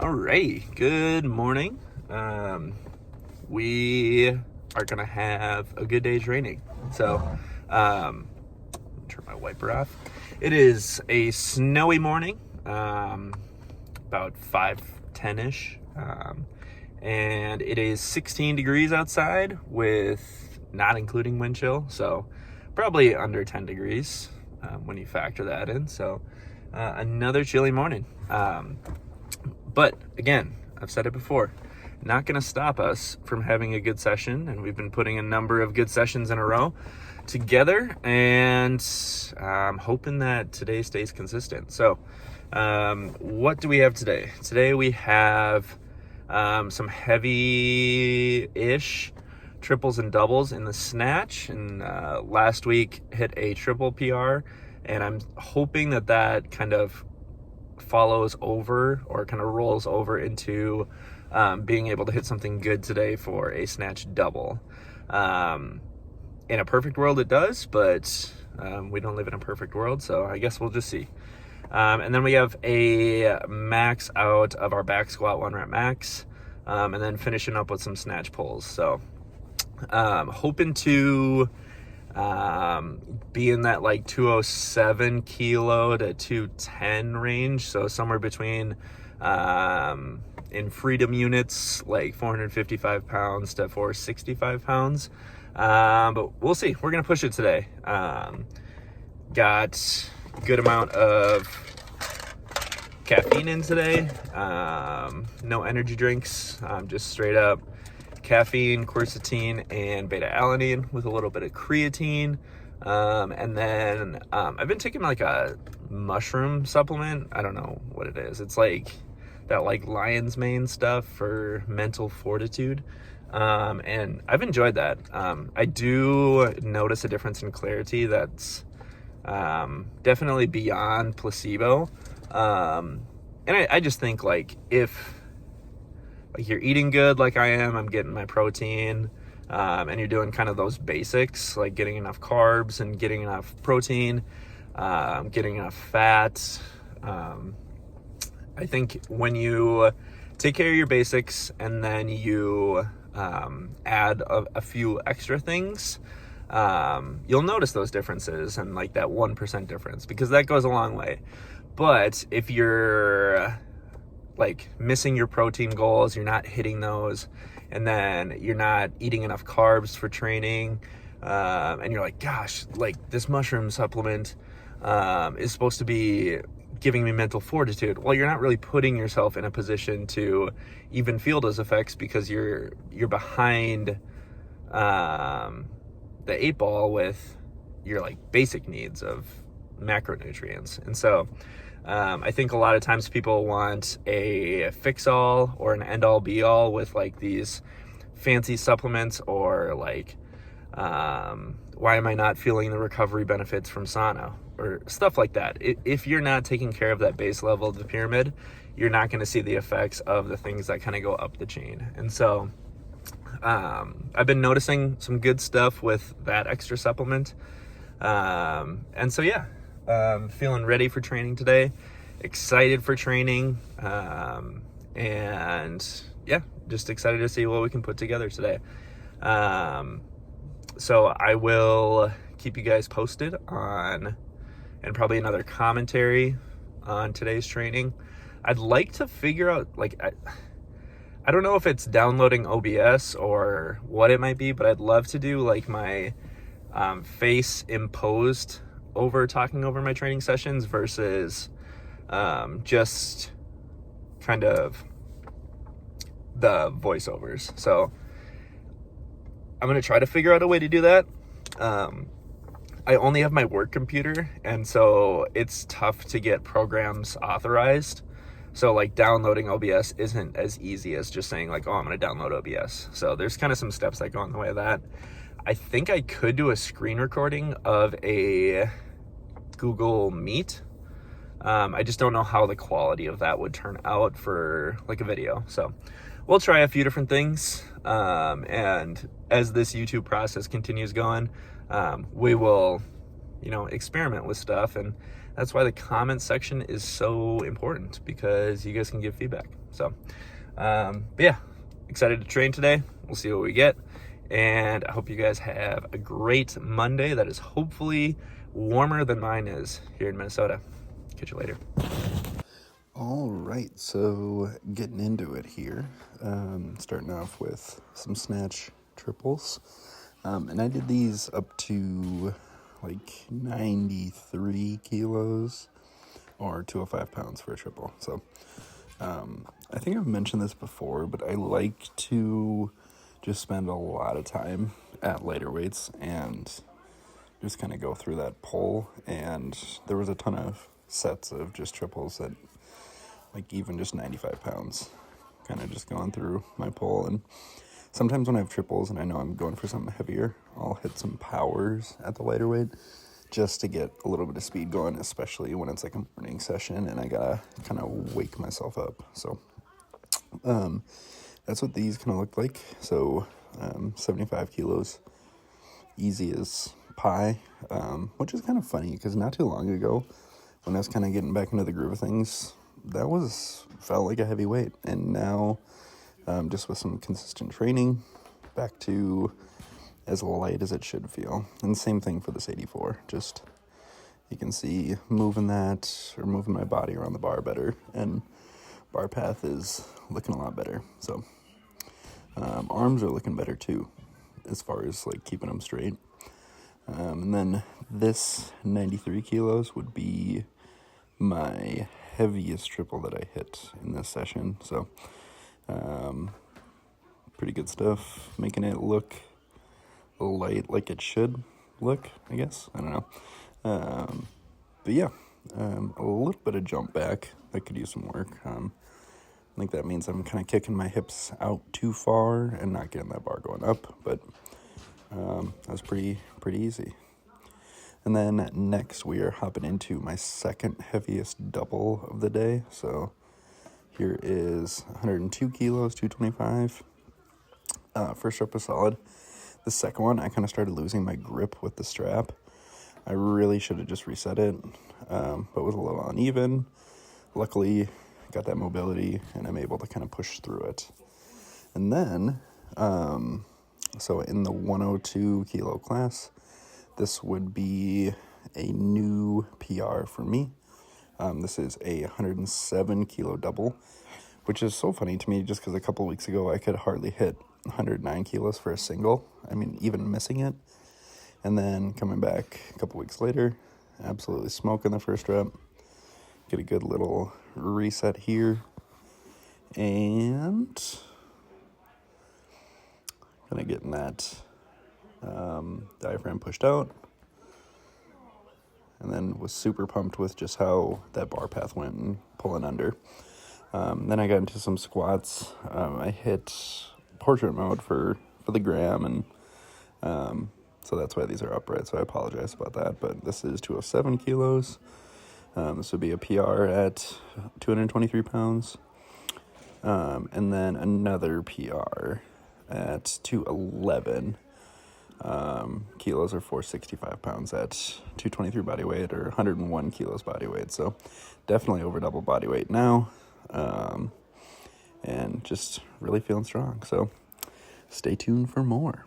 All right, good morning. We are gonna have a good day training. Turn my wiper off. It is a snowy morning, about 5:10ish, and it is 16 degrees outside with not including wind chill, so probably under 10 degrees when you factor that in. So another chilly morning. But again, I've said it before, not going to stop us from having a good session. And we've been putting a number of good sessions in a row together, and I'm hoping that today stays consistent. So what do we have today? Today we have some heavy-ish triples and doubles in the snatch. And last week hit a triple PR, and I'm hoping that that kind of follows over or kind of rolls over into being able to hit something good today for a snatch double. In a perfect world it does, but we don't live in a perfect world, so I guess we'll just see. And then we have a max out of our back squat 1 rep max, and then finishing up with some snatch pulls. So hoping to be in that like 207 kilo to 210 range, so somewhere between in freedom units like 455 pounds to 465 pounds, but we'll see. We're gonna push it today. Got a good amount of caffeine in today, no energy drinks, just straight up caffeine, quercetin, and beta-alanine with a little bit of creatine. And then I've been taking like a mushroom supplement. I don't know what it is. It's like that like lion's mane stuff for mental fortitude. And I've enjoyed that. I do notice a difference in clarity that's definitely beyond placebo. And I just think like if like you're eating good like I am, I'm getting my protein, and you're doing kind of those basics, like getting enough carbs and getting enough protein, getting enough fat. I think when you take care of your basics and then you add a few extra things, you'll notice those differences and like that 1% difference, because that goes a long way. But if you're like missing your protein goals, you're not hitting those, and then you're not eating enough carbs for training, and you're like, gosh, like this mushroom supplement is supposed to be giving me mental fortitude. Well, you're not really putting yourself in a position to even feel those effects, because you're behind the 8 ball with your like basic needs of macronutrients. And so I think a lot of times people want a fix-all or an end-all be-all with like these fancy supplements, or like why am I not feeling the recovery benefits from sauna or stuff like that. If you're not taking care of that base level of the pyramid, you're not going to see the effects of the things that kind of go up the chain. And so I've been noticing some good stuff with that extra supplement, and so yeah, feeling ready for training today, excited for training, and yeah, just excited to see what we can put together today. So I will keep you guys posted on, and probably another commentary on today's training. I'd like to figure out, like, I don't know if it's downloading OBS or what it might be, but I'd love to do like my face imposed over talking over my training sessions versus just kind of the voiceovers. So I'm going to try to figure out a way to do that. I only have my work computer, and so it's tough to get programs authorized. So like downloading OBS isn't as easy as just saying like, oh, I'm going to download OBS. So there's kind of some steps that go in the way of that. I think I could do a screen recording of a Google Meet. I just don't know how the quality of that would turn out for like a video. So we'll try a few different things. And as this YouTube process continues going, we will, experiment with stuff. And That's why the comment section is so important, because you guys can give feedback. So, but yeah, excited to train today. We'll see what we get. And I hope you guys have a great Monday that is hopefully warmer than mine is here in Minnesota. Catch you later. All right, so getting into it here, starting off with some snatch triples, and I did these up to like 93 kilos or 205 pounds for a triple. So I think I've mentioned this before, but I like to just spend a lot of time at lighter weights and just kind of go through that pull. And there was a ton of sets of just triples that, like, even just 95 pounds, kind of just going through my pull. And sometimes when I have triples and I know I'm going for something heavier, I'll hit some powers at the lighter weight just to get a little bit of speed going, especially when it's like a morning session and I gotta kind of wake myself up. So that's what these kind of look like. So 75 kilos, easy as pie, which is kind of funny because not too long ago, when I was kind of getting back into the groove of things, that felt like a heavy weight. And now, just with some consistent training, back to as light as it should feel. And same thing for this 84. Just, you can see moving my body around the bar better, and bar path is looking a lot better. So arms are looking better too, as far as like keeping them straight. And then this 93 kilos would be my heaviest triple that I hit in this session. So pretty good stuff, making it look light like it should look, I guess. I don't know. But yeah, a little bit of jump back that could use some work. I think that means I'm kind of kicking my hips out too far and not getting that bar going up, but that's pretty easy. And then next we are hopping into my second heaviest double of the day. So here is 102 kilos, 225. First rep was solid. The second one, I kind of started losing my grip with the strap. I really should have just reset it, but it was a little uneven. Luckily, got that mobility, and I'm able to kind of push through it. And then, so in the 102 kilo class, this would be a new PR for me. This is a 107 kilo double, which is so funny to me just because a couple weeks ago I could hardly hit 109 kilos for a single. I mean, even missing it. And then coming back a couple weeks later, absolutely smoking the first rep. Get a good little reset here. And kind of getting that diaphragm pushed out. And then was super pumped with just how that bar path went and pulling under. Then I got into some squats. I hit portrait mode for the gram, and so that's why these are upright, so I apologize about that. But this is 207 kilos. This would be a PR at 223 pounds. And then another PR at 211 kilos, or 465 pounds at 223 body weight, or 101 kilos body weight. So definitely over double body weight now. And just really feeling strong. So stay tuned for more.